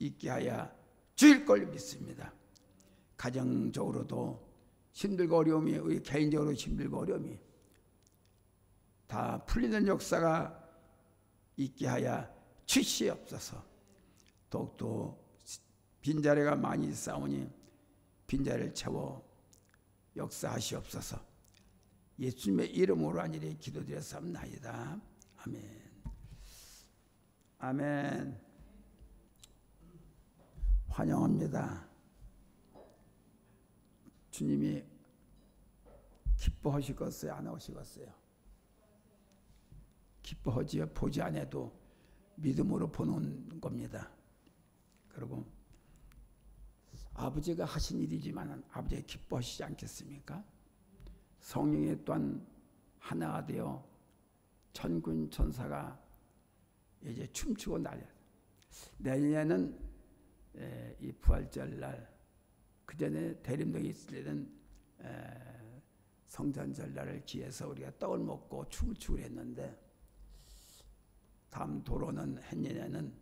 있게 하여 주일 걸 믿습니다. 가정적으로도 힘들고 어려움이, 우리 개인적으로 힘들고 어려움이 다 풀리는 역사가 있게 하여 주시옵소서. 더욱더 빈자리가 많이 있사오니 빈자리를 채워 역사하시옵소서. 예수님의 이름으로 하니리 기도드렸사옵나이다. 아멘. 아멘. 환영합니다. 주님이 기뻐하시겠어요? 안 하시겠어요? 기뻐하지요. 보지 않아도 믿음으로 보는 겁니다. 그리고 아버지가 하신 일이지만 아버지가 기뻐하시지 않겠습니까? 성령이 또한 하나가 되어 천군 천사가 이제 춤추고 난리야. 내년에는 이 부활절날, 그 전에 대림동에 있을 때는 성탄절날을 기해서 우리가 떡을 먹고 춤을 추고 했는데, 다음 도로는 해년에는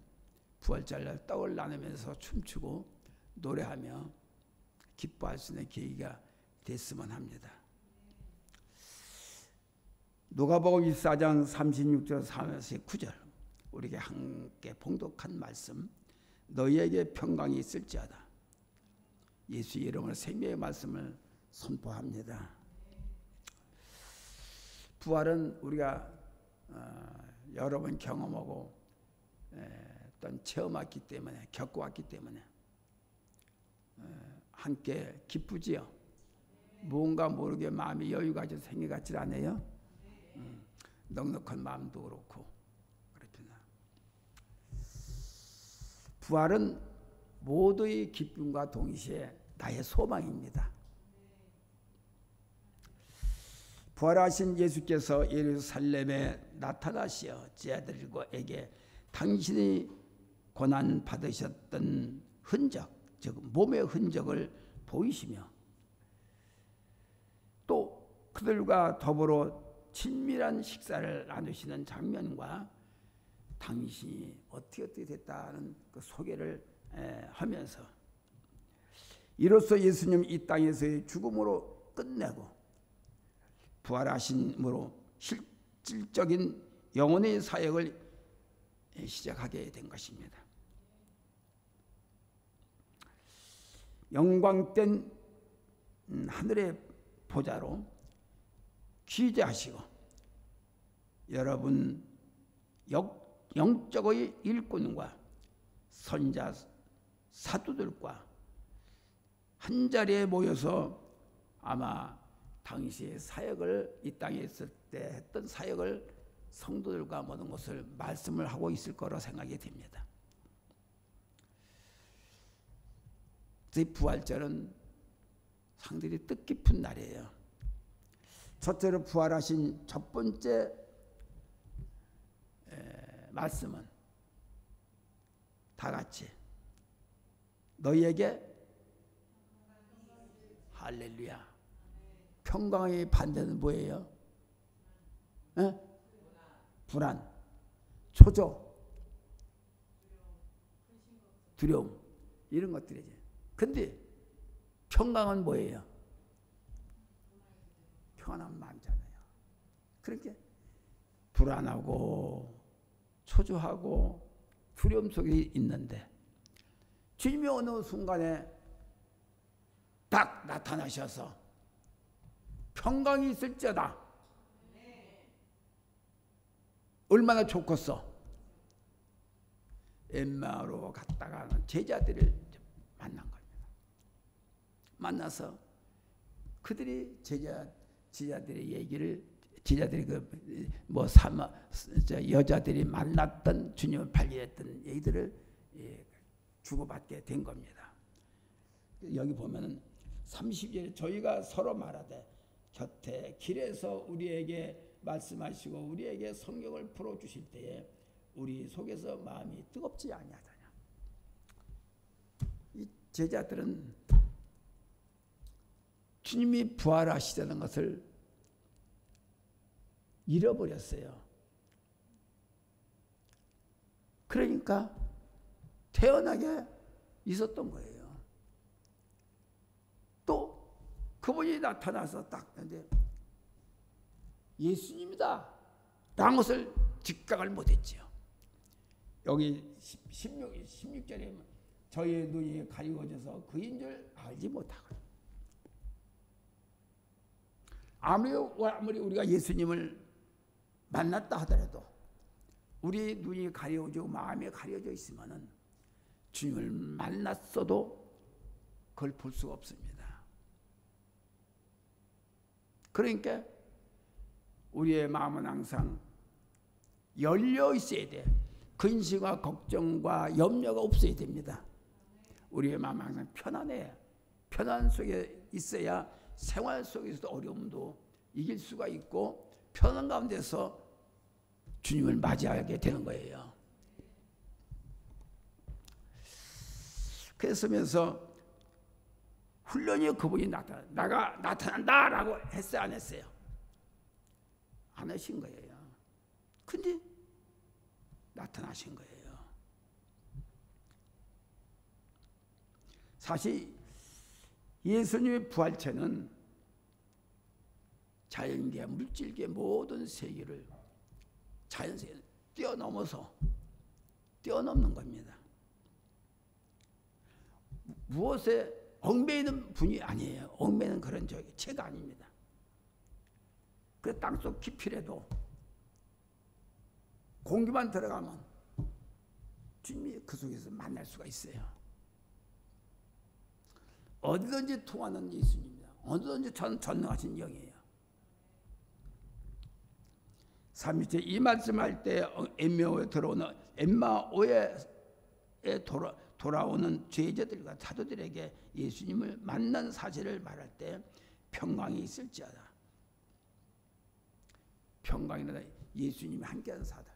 부활절날 떡을 나누면서 춤추고 노래하며 기뻐할 수 있는 계기가 됐으면 합니다. 누가복음 24장 36절 39절 우리에게 함께 봉독한 말씀, 너희에게 평강이 있을지어다. 예수 이름으로 생명의 말씀을 선포합니다. 부활은 우리가 여러 번 경험하고 또는 체험했기 때문에, 겪어왔기 때문에 함께 기쁘지요. 뭔가 모르게 마음이 여유가 좀 생겨 같지 않아요? 넉넉한 마음도 그렇고 그렇구나. 부활은 모두의 기쁨과 동시에 나의 소망입니다. 부활하신 예수께서 예루살렘에 나타나시어 제자들에게 당신이 고난 받으셨던 흔적, 즉 몸의 흔적을 보이시며 또 그들과 더불어 친밀한 식사를 나누시는 장면과 당신이 어떻게 됐다는 그 소개를 하면서 이로써 예수님 이 땅에서의 죽음으로 끝내고 부활하심으로 실질적인 영혼의 사역을 시작하게 된 것입니다. 영광된 하늘의 보좌로 귀재하시고 여러분 영적의 일꾼과 선자 사도들과 한자리에 모여서 아마 당시의 사역을, 이 땅에 있을 때 했던 사역을 성도들과 모든 것을 말씀을 하고 있을 거로 생각이 됩니다. 이 부활절은 상당히 뜻깊은 날이에요. 첫째로 부활하신 첫 번째 말씀은 다 같이 너희에게 할렐루야. 평강의 반대는 뭐예요? 불안, 초조, 두려움, 이런 것들이지. 근데 평강은 뭐예요? 평안한 마음이잖아요. 그렇게 불안하고 초조하고 두려움 속에 있는데 주님이 어느 순간에 딱 나타나셔서 평강이 있을지어다. 얼마나 좋겠어. 엠마오로 갔다가 제자들을 만난 겁니다. 만나서 그들이 제자들의 얘기를, 제자들이 여자들이 만났던, 주님을 발견했던 얘기들을 주고받게 된 겁니다. 여기 보면은 30절에 저희가 서로 말하되 곁에 길에서 우리에게 말씀하시고 우리에게 성경을 풀어주실 때에 우리 속에서 마음이 뜨겁지 아니하더냐. 이 제자들은 주님이 부활하시다는 것을 잃어버렸어요. 그러니까 태연하게 있었던 거예요. 또 그분이 나타나서 딱 근데 예수님이다 라는 것을 직각을 못했지요. 여기 16절에 저희의 눈이 가리워져서 그인 줄 알지 못하고, 아무리 우리가 예수님을 만났다 하더라도 우리 눈이 가려워지고 마음이 가려져 있으면은 주님을 만났어도 그걸 볼 수가 없습니다. 그러니까 우리의 마음은 항상 열려 있어야 돼. 근심과 걱정과 염려가 없어야 됩니다. 우리의 마음은 항상 편안해. 편안 속에 있어야 생활 속에서도 어려움도 이길 수가 있고 편안 가운데서 주님을 맞이하게 되는 거예요. 그래서 훈련이 그분이 나타난다라고 했어요, 안 했어요? 안 하신 거예요. 근데 나타나신 거예요. 사실 예수님의 부활체는 자연계, 물질계 모든 세계를 자연세계를 뛰어넘는 겁니다. 무엇에 얽매이는 분이 아니에요. 얽매이는 그런 체가 아닙니다. 그 땅속 깊이라도 공기만 들어가면 주님이 그 속에서 만날 수가 있어요. 어디든지 통하는 예수님입니다. 어디든지 전능하신 영이에요. 30절 이 말씀할 때 엠마오에 돌아오는 제자들과 사도들에게 예수님을 만난 사실을 말할 때 평강이 있을지어다. 평강이나 예수님이 함께하는 사들.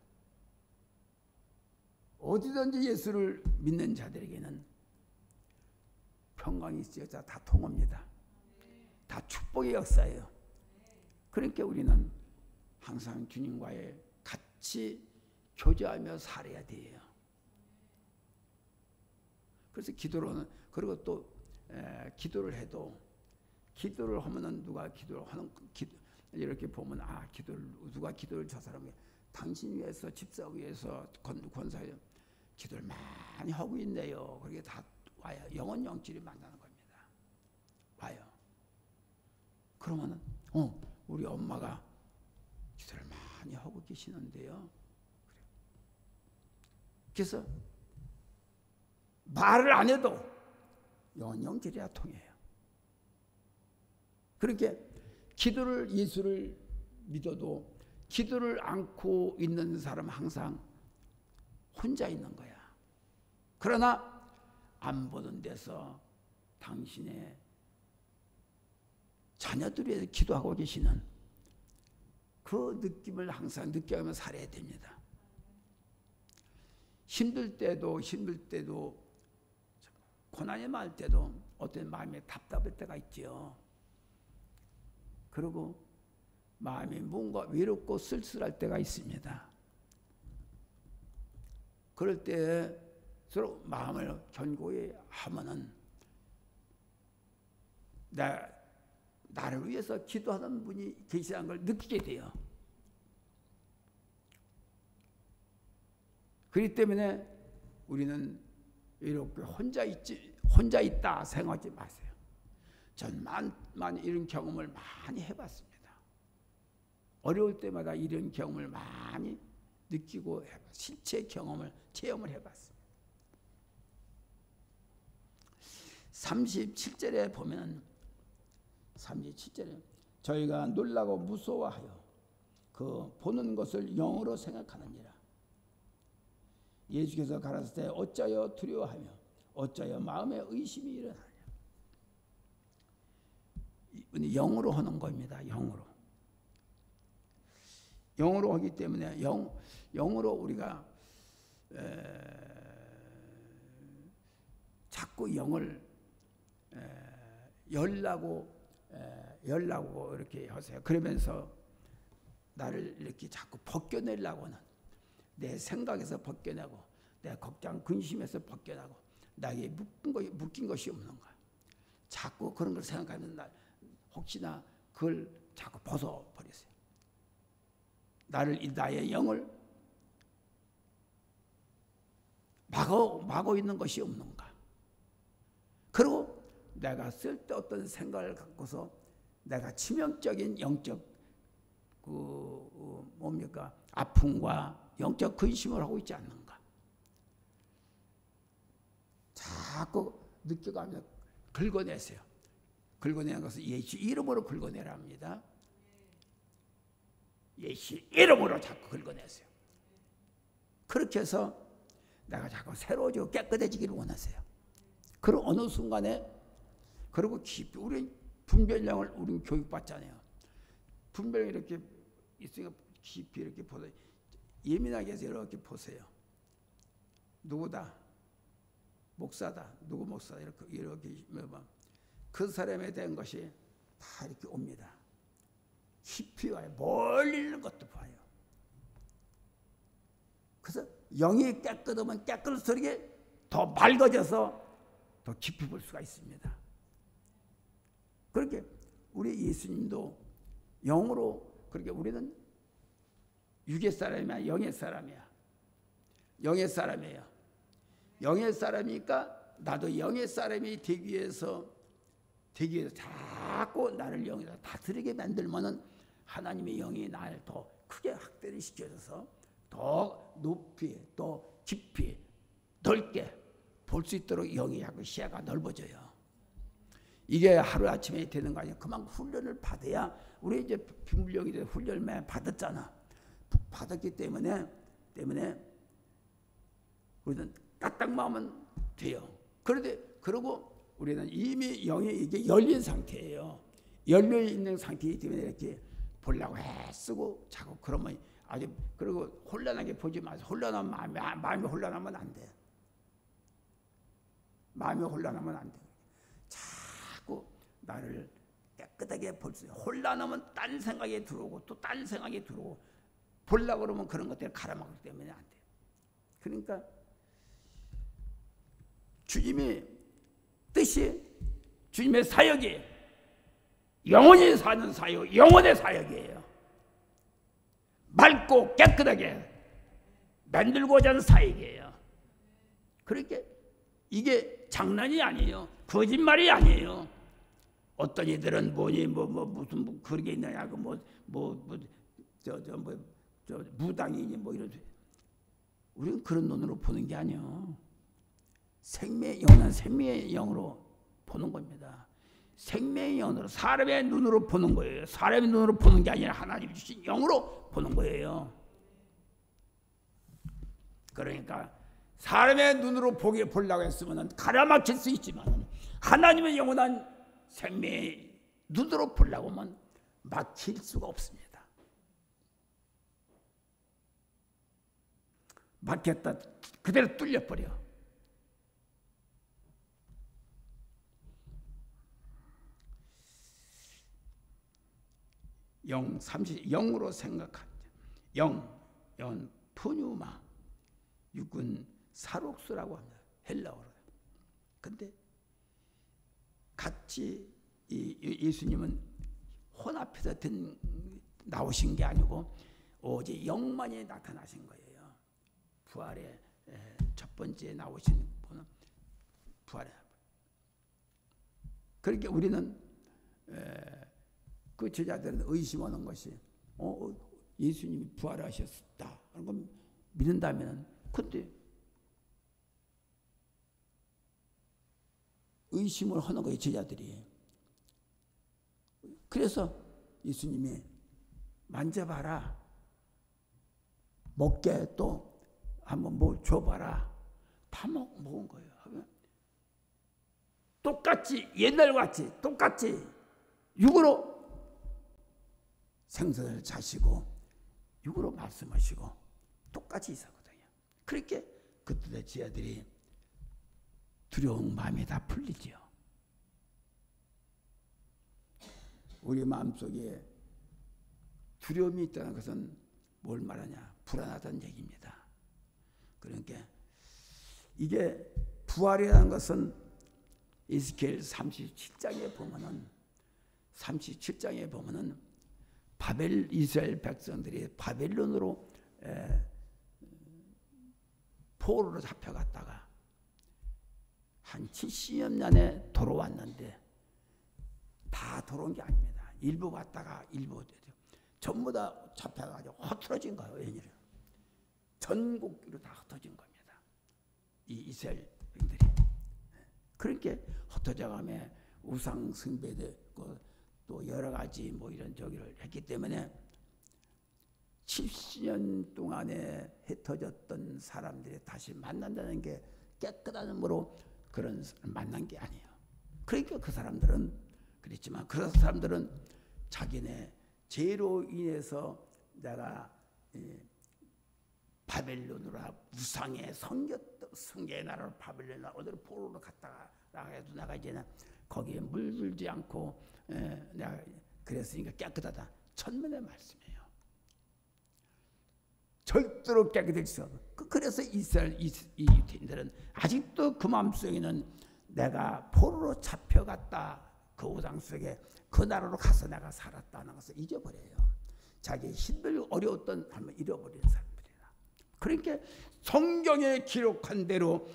어디든지 예수를 믿는 자들에게는 평강이 있어야 다 통합니다. 다 축복의 역사예요. 그러니까 우리는 항상 주님과의 같이 교제하며 살아야 돼요. 그래서 기도로는, 그리고 또 기도를 해도, 기도를 하면은 누가 기도를 하는, 이렇게 보면 누가 기도를 저 사람이 당신 위해서, 집사 위해서, 권사에 기도를 많이 하고 있네요. 그게 다 와요. 영혼 영질이 만나는 겁니다. 와요. 그러면은 우리 엄마가 기도를 많이 하고 계시는데요. 그래서 말을 안 해도 영혼 영질이야 통해요. 그렇게 기도를, 예수를 믿어도 기도를 않고 있는 사람은 항상 혼자 있는 거야. 그러나 안 보는 데서 당신의 자녀들을 위해서 기도하고 계시는 그 느낌을 항상 느껴가며 살아야 됩니다. 힘들 때도 고난이 많을 때도 어떤 마음이 답답할 때가 있죠. 그리고 마음이 뭔가 외롭고 쓸쓸할 때가 있습니다. 그럴 때 서로 마음을 견고히 하면은 나를 위해서 기도하는 분이 계시다는 걸 느끼게 돼요. 그렇기 때문에 우리는 이렇게 혼자 있다 생각하지 마세요. 전 많이 이런 경험을 많이 해봤습니다. 어려울 때마다 이런 경험을 많이 느끼고 실체 경험을 체험을 해봤습니다. 37절에 보면 37절에 저희가 놀라고 무서워하여 그 보는 것을 영으로 생각하느니라. 예수께서 가라사대 때 어찌하여 두려워하며 어찌하여 마음에 의심이 일어나냐. 영으로 하는 겁니다. 영으로 하기 때문에 영으로 우리가 자꾸 영을 열라고 이렇게 하세요. 그러면서 나를 이렇게 자꾸 벗겨내려고 하는, 내 생각에서 벗겨내고 내 걱정 근심에서 벗겨나고 나에게 묶인 것이 없는가. 자꾸 그런 걸 생각하면 혹시나 그걸 자꾸 벗어버렸어요. 나의 영을 막고 있는 것이 없는가. 그리고 내가 쓸데없던 생각을 갖고서 내가 치명적인 영적 아픔과 영적 근심을 하고 있지 않는가. 자꾸 느껴가며 긁어내세요. 긁어내는 것은 예수 이름으로 긁어내라 합니다. 예수 이름으로 자꾸 긁어내세요. 그렇게 해서 내가 자꾸 새로워지고 깨끗해지기를 원하세요. 그리고 어느 순간에 그리고 깊이 우리 분별력을 우리 교육받잖아요. 분별력 이렇게 있으니까 깊이 이렇게 보세요. 예민하게 해서 이렇게 보세요. 누구다? 목사다. 누구 목사다. 이렇게 그 사람에 대한 것이 다 이렇게 옵니다. 깊이 와요. 멀리 있는 것도 봐요. 그래서 영이 깨끗하면 깨끗할수록 더 맑아져서 더 깊이 볼 수가 있습니다. 그렇게 우리 예수님도 영으로 그렇게 우리는 육의 사람이야, 영의 사람이야. 영의 사람이에요. 영의 사람이니까 나도 영의 사람이 되기 위해서 자꾸 나를 영에서 다스리게 만들면은 하나님의 영이 나를 더 크게 확대를 시켜줘서 더 높이 또 깊이 넓게 볼 수 있도록 영이 하고 시야가 넓어져요. 이게 하루아침에 되는 거 아니에요. 그만큼 훈련을 받아야 우리 이제 분별력이 돼 훈련을 많이 받았잖아. 받았기 때문에 우리는 까딱마음은 돼요. 그런데 그러고 우리는 이미 영이 이게 열린 상태예요. 열려 있는 상태이기 때문에 이렇게 보려고 애쓰고 자꾸 그러면 아주 그리고 혼란하게 보지 마세요. 혼란하면 마음이 혼란하면 안 돼. 마음이 혼란하면 안 돼. 자꾸 나를 깨끗하게 볼 수 있어요. 혼란하면 딴 생각이 들어오고 또 딴 생각이 들어오고 보려고 그러면 그런 것들을 갈아먹기 때문에 안 돼요. 그러니까 주님의 뜻이 주님의 사역이 영원히 사는 사역, 영원의 사역이에요. 맑고 깨끗하게 만들고자 하는 사역이에요. 그렇게 이게 장난이 아니에요. 거짓말이 아니에요. 어떤 이들은 무슨 그런 게 있느냐고 무당이니 이런. 우리는 그런 눈으로 보는 게 아니에요. 영원한 생명의 영으로 보는 겁니다. 생명의 영으로 사람의 눈으로 보는 거예요. 사람의 눈으로 보는 게 아니라 하나님 주신 영으로 보는 거예요. 그러니까 사람의 눈으로 보려고 했으면 가라막힐 수 있지만 하나님의 영원한 생명의 눈으로 보려고 하면 막힐 수가 없습니다. 막혔다 그대로 뚫려버려. 영으로 생각하자. 영은 푸뉴마, 육은 사록수라고 합니다. 헬라어로. 근데 같이 예수님은 혼합해서 나오신 게 아니고 오직 영만이 나타나신 거예요. 부활의 첫 번째 나오신 분은 부활의. 그러니까 우리는 그 제자들은 의심하는 것이 예수님이 부활하셨다 하는 걸 믿는다면 근데 의심을 하는 거예요. 제자들이. 그래서 예수님이 만져봐라. 먹게 또 한번 뭐 줘봐라. 다 먹은 거예요. 똑같이 옛날과 같이 똑같이 육으로 생선을 자시고 육으로 말씀하시고 똑같이 있었거든요. 그렇게 그때 제자들이 두려운 마음이 다 풀리죠. 우리 마음속에 두려움이 있다는 것은 뭘 말하냐? 불안하다는 얘기입니다. 그러니까 이게 부활이라는 것은 에스겔 37장에 보면은 이스라엘 백성들이 바벨론으로 포로로 잡혀갔다가 한 70년 만에 돌아왔는데, 다 돌아온 게 아닙니다. 일부 왔다가 일부 전부 다 잡혀가지고 흩어진 거예요. 왜냐면 전국으로 다 흩어진 겁니다. 이 이스라엘 백성들이. 그렇게 흩어져 가며 우상 숭배되고 또 여러 가지 뭐 이런 저기를 했기 때문에 70년 동안에 흩어졌던 사람들이 다시 만난다는 게 깨끗한 힘으로 그런 사람 만난 게 아니에요. 그러니까 그 사람들은 그랬지만, 그 사람들은 자기네 죄로 인해서 내가 바벨론으로 우상에 성계의 나라로 바벨론 어디로 포로로 갔다가 해도 내가 이제는 거기에 물들지 않고 내가 그랬으니까 깨끗하다. 천문의 말씀이에요. 절대로 깨끗해질 수 없어. 그래서 이스라엘 이 유대인들은 아직도 그 마음속에는 내가 포로로 잡혀갔다, 그 우상 속에 그 나라로 가서 내가 살았다는 것을 잊어버려요. 자기 힘들고 어려웠던 삶을 잃어버린 사람들이다. 그러니까 성경에 기록한 대로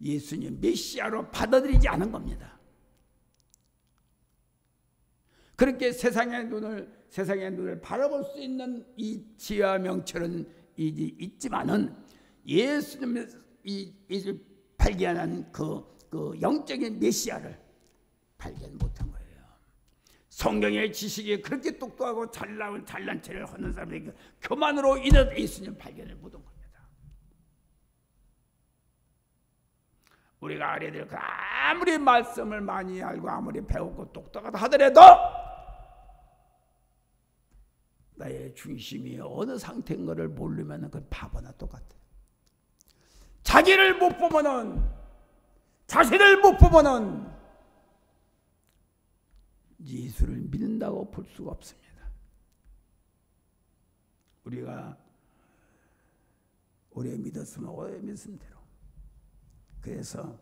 예수님 메시아로 받아들이지 않은 겁니다. 그렇게 세상의 눈을 바라볼 수 있는 이 지혜와 명철은 있지만은 예수님을 발견한 그 영적인 메시아를 발견 못한 거예요. 성경의 지식이 그렇게 똑똑하고 잘난 체를 하는 사람에게 교만으로 인해 예수님 발견을 못한 겁니다. 우리가 알아야 될 것, 아무리 말씀을 많이 알고 아무리 배웠고 똑똑하다 하더라도 나의 중심이 어느 상태인 것을 모르면 그 바보나 똑같아요. 자기를 못 보면은, 자신을 못 보면은 예수를 믿는다고 볼 수가 없습니다. 우리가 오래 믿었으면 오래 믿은 대로. 그래서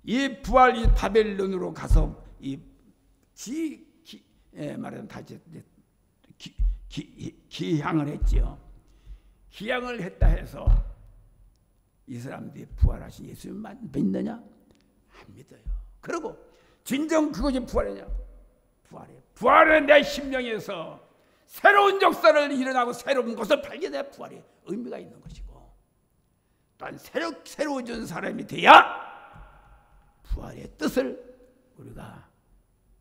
이 부활, 이 바벨론으로 가서 말하자면 다시 기향을 했지요. 기향을 했다 해서 이 사람들이 부활하신 예수님만 믿느냐? 안 믿어요. 그리고 진정 그것이 부활이냐? 부활은 내 심령에서 새로운 역사를 일어나고 새로운 것을 발견해 부활이 의미가 있는 것이고, 또한 새로워진 사람이 돼야 부활의 뜻을 우리가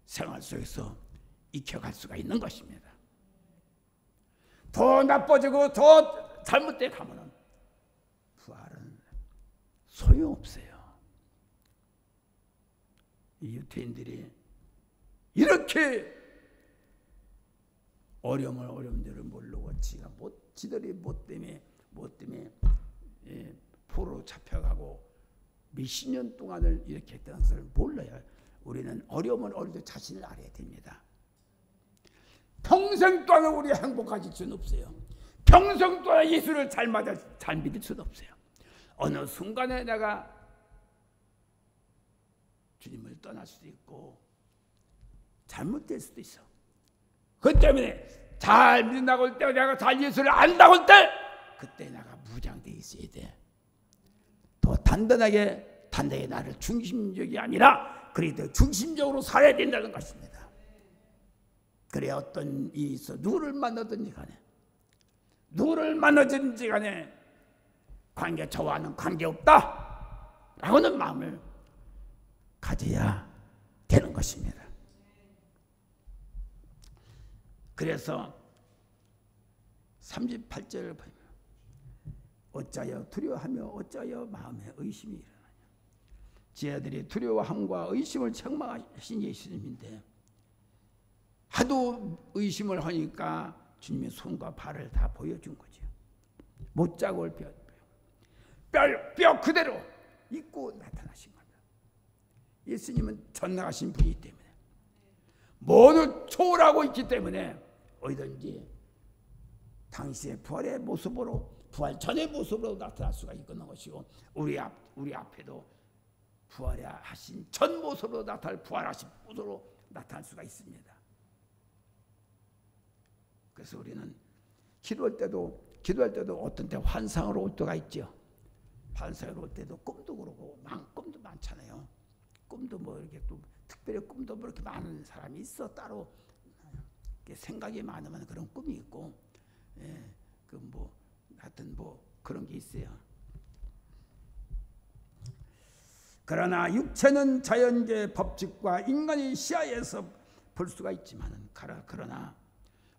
생활 속에서 익혀갈 수가 있는 것입니다. 더 나빠지고 더 잘못돼 가면은 부활은 소용없어요. 이 유태인들이 이렇게 어려움들을 모르고 지들이 뭐 때문에 포로 잡혀가고 몇십 년 동안을 이렇게 했다는 것을 몰라요. 우리는 어려움을 어려도 자신을 알아야 됩니다. 평생 동안 우리 행복하실 수는 없어요. 평생 동안 예수를 잘 믿을 수는 없어요. 어느 순간에 내가 주님을 떠날 수도 있고 잘못될 수도 있어. 그 때문에 잘 믿는다고 할 때, 내가 잘 예수를 안다고 할 때, 그때 내가 무장되어 있어야 돼. 더 단단하게 나를 중심적이 아니라 그래도 중심적으로 살아야 된다는 것입니다. 그래 어떤 일이 있어 누구를 만나든지 간에 저와는 관계없다 라고는 마음을 가져야 되는 것입니다. 그래서 38절을 보면 어찌하여 두려워하며 어찌하여 마음에 의심이 일어나냐. 쟤들이 두려워함과 의심을 책망하신 예수님인데 하도 의심을 하니까 주님의 손과 발을 다 보여준 거죠. 못 자고 올 뼈 그대로 입고 나타나신 겁니다. 예수님은 전능하신 분이기 때문에 모두 초월하고 있기 때문에 어디든지 당시의 부활의 모습으로, 부활 전의 모습으로 나타날 수가 있는 것이고, 우리 우리 앞에도 부활하신 전 모습으로 나타날 부활하신 모습으로 나타날 수가 있습니다. 그래서 우리는 기도할 때도 어떤 때 환상으로 올 때가 있죠. 환상으로 올 때도 꿈도 그러고 꿈도 많잖아요. 꿈도 뭐 이렇게 또 특별히 꿈도 뭐 이렇게 많은 사람이 있어. 따로 생각이 많으면 그런 꿈이 있고, 그 뭐 하여튼 뭐 그런 게 있어요. 그러나 육체는 자연계의 법칙과 인간의 시야에서 볼 수가 있지만은, 그러나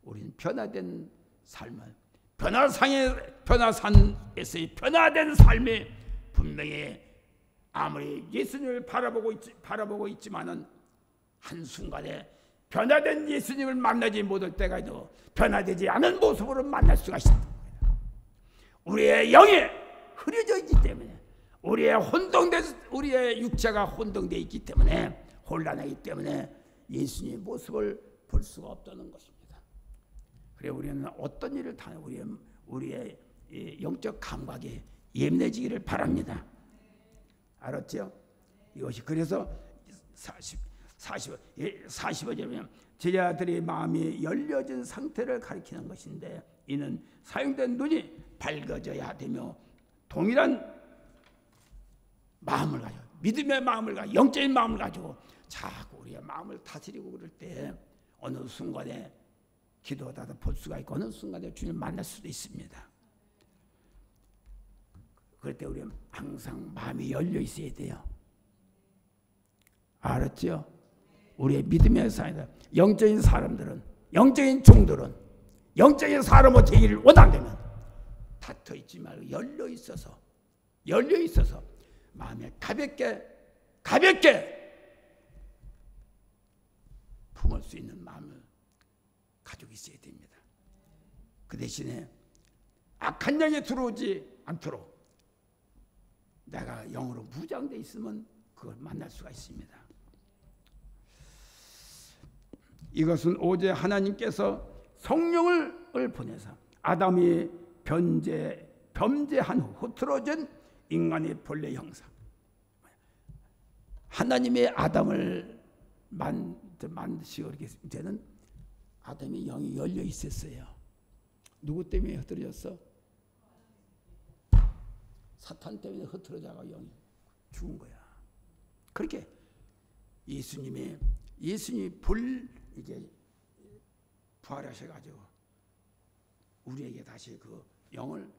우리는 변화된 삶을, 변화산에서의 변화된 삶이 분명히 아무리 예수님을 바라보고 있지만은 한순간에 변화된 예수님을 만나지 못할 때가 있고 변화되지 않은 모습으로 만날 수가 있습니다. 우리의 영이 흐려져 있기 때문에, 우리의 육체가 혼동되어 있기 때문에, 혼란하기 때문에 예수님의 모습을 볼 수가 없다는 것입니다. 그래 우리는 어떤 일을 당해 우리의 영적 감각에 예민해지기를 바랍니다. 알았죠? 이것이 그래서 40절이면 제자들의 마음이 열려진 상태를 가리키는 것인데, 이는 사용된 눈이 밝아져야 되며 동일한 마음을 가지고, 믿음의 마음을 가지고, 영적인 마음을 가지고 자꾸 우리의 마음을 다스리고 그럴 때 어느 순간에 기도하다가 볼 수가 있고 어느 순간에 주님을 만날 수도 있습니다. 그럴 때 우리는 항상 마음이 열려 있어야 돼요. 알았죠? 우리의 믿음의 사람들, 영적인 사람들은, 영적인 종들은, 영적인 사람으로 되기를 원한다면 닫혀 있지 말고 열려 있어서 마음에 가볍게 품을 수 있는 마음을 가지고 있어야 됩니다. 그 대신에 악한 영이 들어오지 않도록 내가 영으로 무장되어 있으면 그걸 만날 수가 있습니다. 이것은 오직 하나님께서 성령을 보내서 아담이 범죄한 후 흐트러진 인간의 본래 형상, 하나님의 아담을 만드시고 이렇게 되는 아담의 영이 열려 있었어요. 누구 때문에 흐트러졌어? 사탄 때문에 흐트러져가 영이 죽은 거야. 그렇게 예수님이 이제 부활하셔가지고 우리에게 다시 그 영을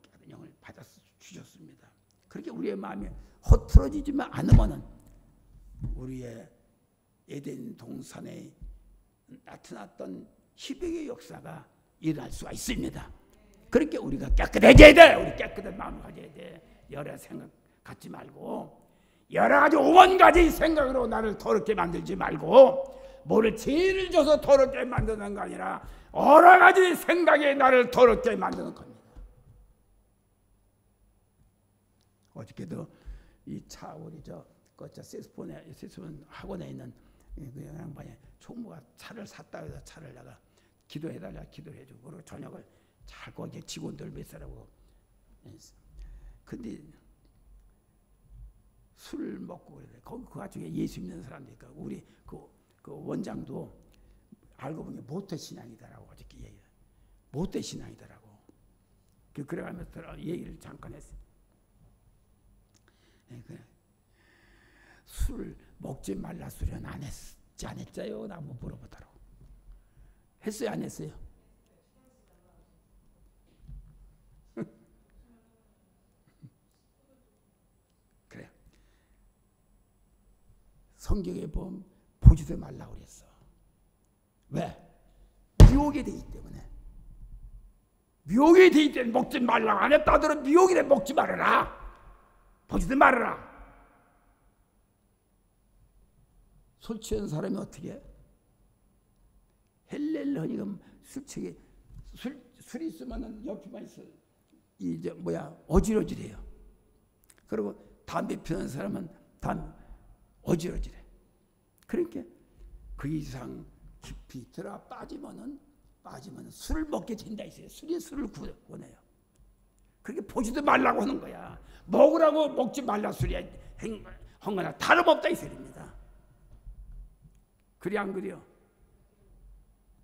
받아 주셨습니다. 그렇게 우리의 마음이 흐트러지지만 않으면은 우리의 에덴 동산에 나타났던 희백의 역사가 일어날 수가 있습니다. 그렇게 우리가 깨끗해져야 돼. 우리 깨끗한 마음을 가져야 돼. 여러 생각 갖지 말고, 여러 가지 5가지 생각으로 나를 더럽게 만들지 말고, 뭐를 죄를 줘서 더럽게 만드는 거 아니라 여러 가지 생각에 나를 더럽게 만드는 겁니다. 어저께도 이 차 우리 세스폰 학원에 있는 그 양반이 총무가 차를 샀다 해서 차를 내가 기도해달라 기도를 해주고, 그리고 저녁을 잘 거기 직원들 몇 사람하고, 근데 술 먹고 그래. 거기 그 와중에 예수 믿는 사람들이니까 우리 그 원장도 알고 보니 모태 신앙이더라고. 어저께 얘기를 모태 신앙이더라고. 그래가면서 얘기를 잠깐 했어요. 술 먹지 말라 소리는 안 했지 안 했자요? 나 한번 물어보더라고. 했어요 안 했어요? 그래. 성경에 보면 보지도 말라고 그랬어. 왜? 미혹이 되기 때문에. 미혹이 되기 때문에 먹지 말라고 안 했다 하더라도 미혹이 돼. 먹지 말아라. 보지도 말아라. 술 취한 사람이 어떻게 해? 헬렐러니까 술이 있으면은 옆에만 있어. 어지러지래요. 그리고 담배 피우는 사람은 어지러지래. 그러니까 그 이상 깊이 들어가 빠지면은 술을 먹게 된다 있어요. 술이 술을 구원해요. 그렇게 보지도 말라고 하는 거야. 먹으라고 먹지 말라 소리야 한거나 다름없다 이 소리입니다. 그래 안 그래요?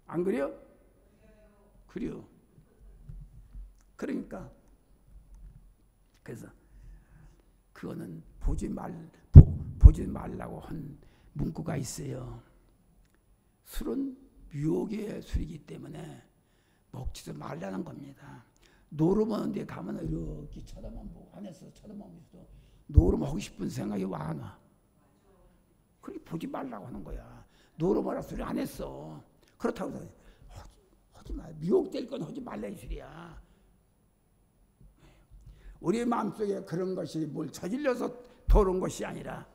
안 그래요? 그래요. 그러니까 그래서 그거는 보지 말라고 한 문구가 있어요. 술은 유혹의 술이기 때문에 먹지도 말라는 겁니다. 노름하는 데 가면 이렇게 쳐다만 보고 안에서 쳐다만 보고도 노름하고 싶은 생각이 와 안 와? 그렇게 보지 말라고 하는 거야. 노름하라 소리 안 했어. 그렇다고 해서 하지 마. 미혹될 건 하지 말라 이 소리야. 우리 마음속에 그런 것이 뭘 저질러서 더러운 것이 아니라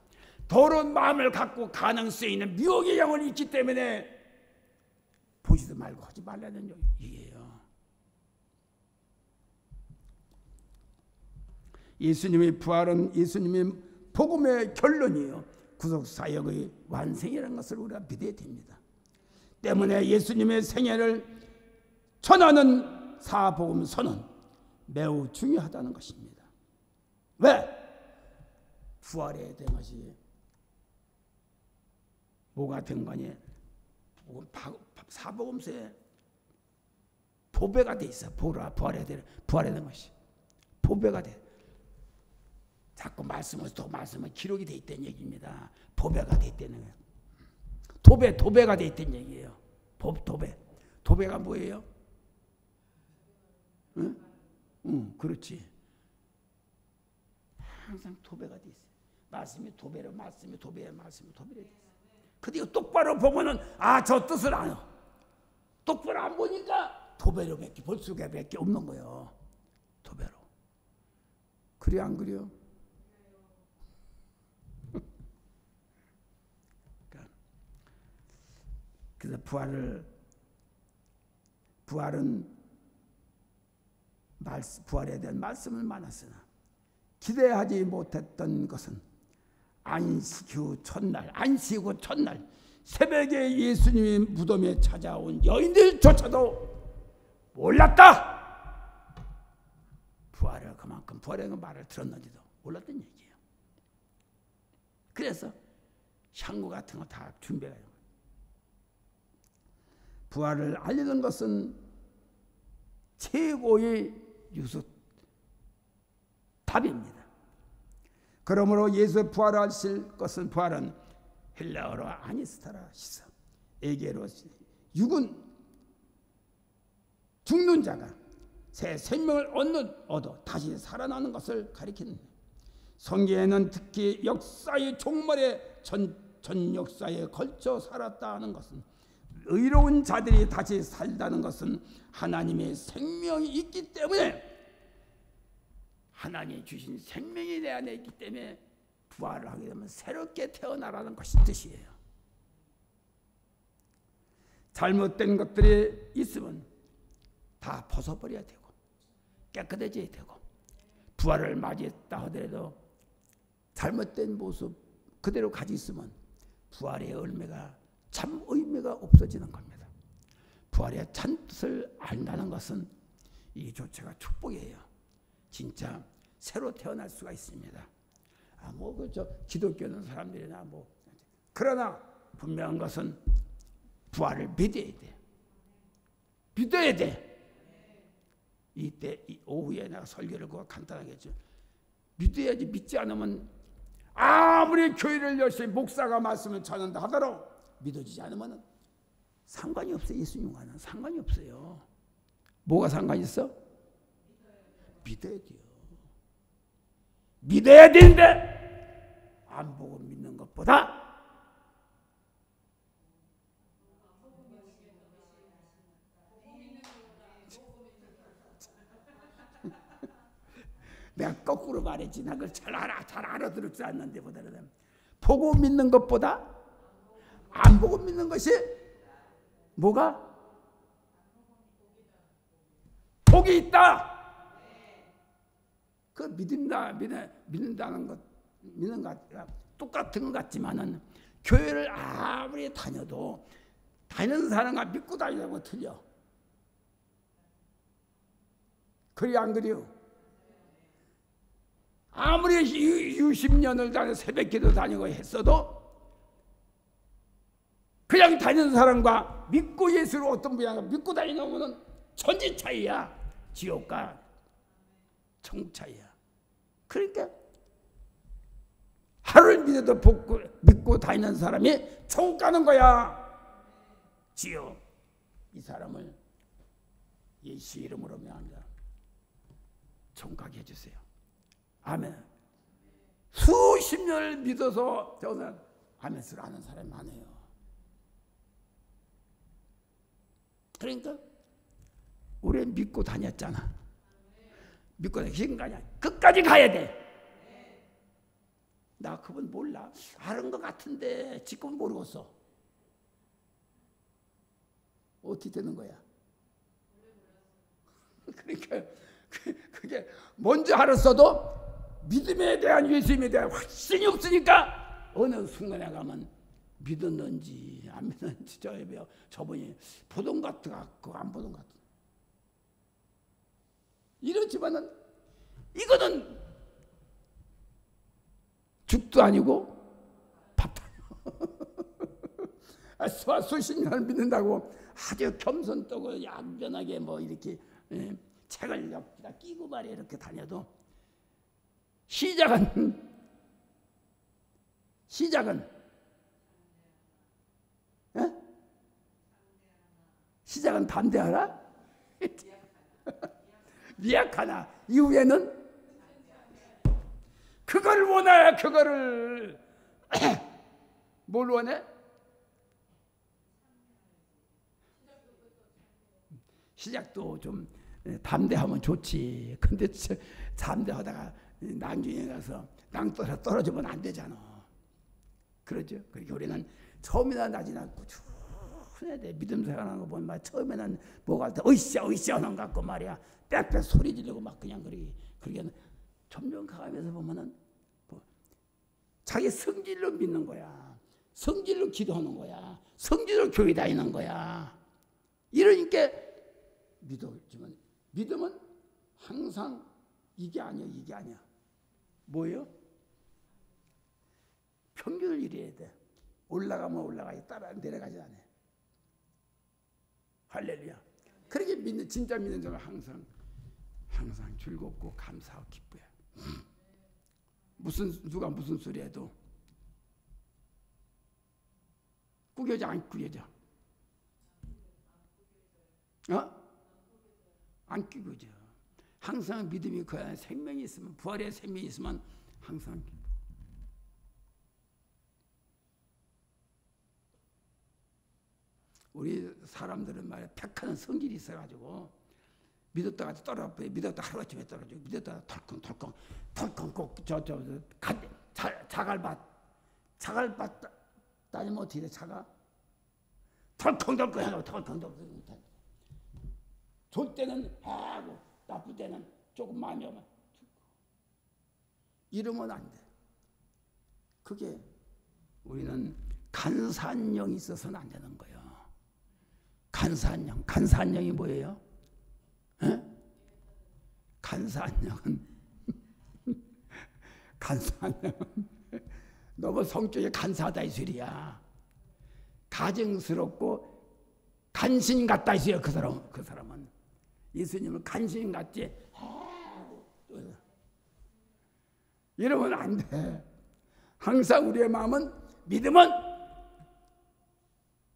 더러운 마음을 갖고 가능성이 있는 미혹의 영혼이 있기 때문에 보지도 말고 하지 말라는 얘기예요. 예수님의 부활은 예수님의 복음의 결론이요 구속사역의 완성이라는 것을 우리가 믿어야 됩니다. 때문에 예수님의 생애를 전하는 사복음 선언 매우 중요하다는 것입니다. 왜? 부활에 대한 것이 뭐가 된 거니? 사복음서에 보배가 돼 있어. 부활에 대한 것이 보배가 돼. 자꾸 말씀은 기록이 돼 있다는 얘기입니다. 보배가 돼 있다는 거예요. 도배가 돼 있다는 얘기예요. 도배가 뭐예요? 응, 그렇지. 항상 도배가 돼 있어요. 말씀이 도배로 돼 있어요. 근데 똑바로 보면은 저 뜻을 알아. 똑바로 안 보니까 도배로밖에 볼 수가밖에 없는 거예요. 도배로. 그래 안 그래요? 그래서 부활에 대한 말씀을 많았으나 기대하지 못했던 것은 안식 후 첫날 새벽에 예수님이 무덤에 찾아온 여인들조차도 몰랐다. 부활의 말을 들었는지도 몰랐던 얘기예요. 그래서 향구 같은 거 다 준비해요. 부활을 알리는 것은 최고의 유수 답입니다. 그러므로 예수 부활하실 것은 부활은 헬라어로 아니스타라 시서 에게로 육은 죽는 자가 새 생명을 얻어 다시 살아나는 것을 가리키는 성경에는 특히 역사의 종말에 전 역사에 걸쳐 살았다 하는 것은 의로운 자들이 다시 살다는 것은 하나님의 생명이 있기 때문에 하나님이 주신 생명이 내 안에 있기 때문에 부활을 하게 되면 새롭게 태어나라는 것이 뜻이에요. 잘못된 것들이 있으면 다 벗어버려야 되고 깨끗해져야 되고 부활을 맞이했다 하더라도 잘못된 모습 그대로 가지고 있으면 부활의 참 의미가 없어지는 겁니다. 부활의 참 뜻을 안다는 것은 이 조차가 축복이에요. 진짜 새로 태어날 수가 있습니다. 기독교는 사람들이나 그러나 분명한 것은 부활을 믿어야 돼. 이때 오후에 내가 설교를 간단하게 했죠. 믿어야지. 믿지 않으면 아무리 교회를 열심히 목사가 말씀을 전한다 하더라도 믿어지지 않으면 상관이 없어요. 예수님과는 상관이 없어요. 뭐가 상관이 있어? 믿어야 돼요. 믿어야 되는데 안 보고 믿는 것보다 내가 거꾸로 말했지. 나 그걸 잘 알아들을 줄 알았는데 보고 믿는 것보다 안 보고 믿는 것이 뭐가? 복이 있다. 그 믿는다는 것, 믿는 것 똑같은 것 같지만은 교회를 아무리 다녀도 다니는 사람과 믿고 다니는 거 틀려. 그래 안 그래요? 아무리 60년을 다녀 새벽기도 다니고 했어도 그냥 다니는 사람과 믿고 예수를 어떤 분야가 믿고 다니는 분은 천지 차이야. 지옥과 천국 차이야. 그러니까 하루를 믿고 다니는 사람이 천국 가는 거야. 지요. 이 사람을 예수 이름으로 명합니다. 천국 가게 해주세요. 아멘. 수십 년을 믿어서 저는 아멘스를 하는 사람이 많아요. 그러니까 우리 믿고 다녔잖아. 믿고 다니는 거 아니야. 끝까지 가야 돼. 나 그분 몰라. 아는 것 같은데 지금 모르겠어. 어떻게 되는 거야? 그러니까 그게 뭔지 알았어도 믿음에 대한 예수님에 대한 확신이 없으니까 어느 순간에 가면 믿었는지 안 믿었는지 저분이 보던 것 같고 안 보던 것 같고 이렇지만은 이거는 죽도 아니고 밥도 아니고 수십 년을 믿는다고 아주 겸손되고 얌전하게 뭐 이렇게 책을 옆에다 끼고 말이야 이렇게 다녀도 시작은 시작은 담대하라 미약하나 이후에는 그걸 원해. 그거를 뭘 원해? 시작도 좀 담대하면 좋지. 근데 담대하다가 나중에 가서 땅 떨어지면 안 되잖아. 그러죠. 그러니까 우리는 처음이나 낮이나 꾸준해야 돼. 믿음 생활하는 거 보면 처음에는 뭐가 할 때 으쌰 하는 것 같고 말이야. 빽빽 소리 지르고 막 그냥 그러게 점점 가면서 보면은 자기 성질로 믿는 거야. 성질로 기도하는 거야. 성질로 교회 다니는 거야. 이러니까 믿음은 항상 이게 아니야. 뭐예요? 평균을 이래야 돼. 올라가면 올라가야 따라 내려가지 않아. 할렐루야. 그렇게 진짜 믿는 자는 항상 즐겁고 감사하고 기뻐요. 누가 무슨 소리 해도 구겨져 안 구겨져? 안 구겨져. 항상 믿음이 그 안에 생명이 있으면 부활의 생명이 있으면 항상 우리 사람들은 말이야 백하는 성질이 있어가지고 믿었다가 떨어져, 믿었다가 하루아침에 떨어져, 믿었다가 덜컹 꼭 자갈밭 다니면 어떻게 돼? 자가 덜컹 해가지고 좋을 때는 하고 나쁠 때는 조금 마음이 오면 이러면 안 돼. 그게 우리는 간사한 영이 있어서는 안 되는 거예요. 간사한 영이 뭐예요? 간사한 영은 너무 성격이 간사하다 이 소리야. 가증스럽고 간신 같다 이 소리야. 그 사람은 예수님을 간신 같지 이러면 안 돼. 항상 우리의 마음은 믿음은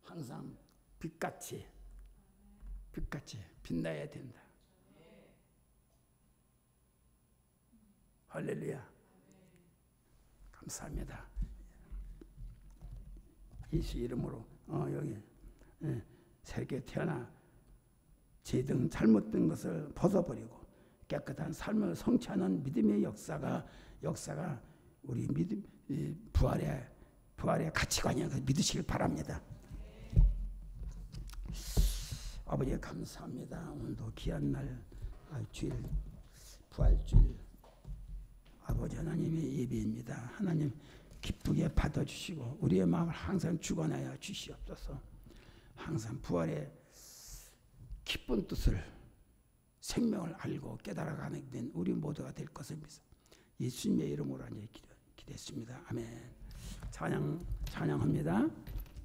항상 빛같이 빛나야 된다. 할렐루야. 감사합니다. 예수 이름으로 여기 새롭게 태어나 죄등 잘못된 것을 벗어버리고 깨끗한 삶을 성취하는 믿음의 역사가 우리 믿음 부활의 가치관이라고 믿으시길 바랍니다. 아버지 감사합니다. 오늘도 귀한 날 주일 부활주일 아버지 하나님의 예배입니다. 하나님 기쁘게 받아주시고 우리의 마음을 항상 주관하여 주시옵소서. 항상 부활의 기쁜 뜻을 생명을 알고 깨달아가는 우리 모두가 될 것을 믿습니다. 예수님의 이름으로 하니 기도했습니다. 아멘. 찬양합니다.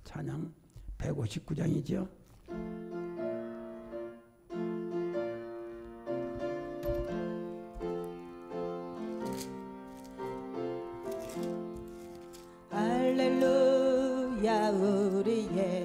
찬양 159장이죠. 할렐루야 우리의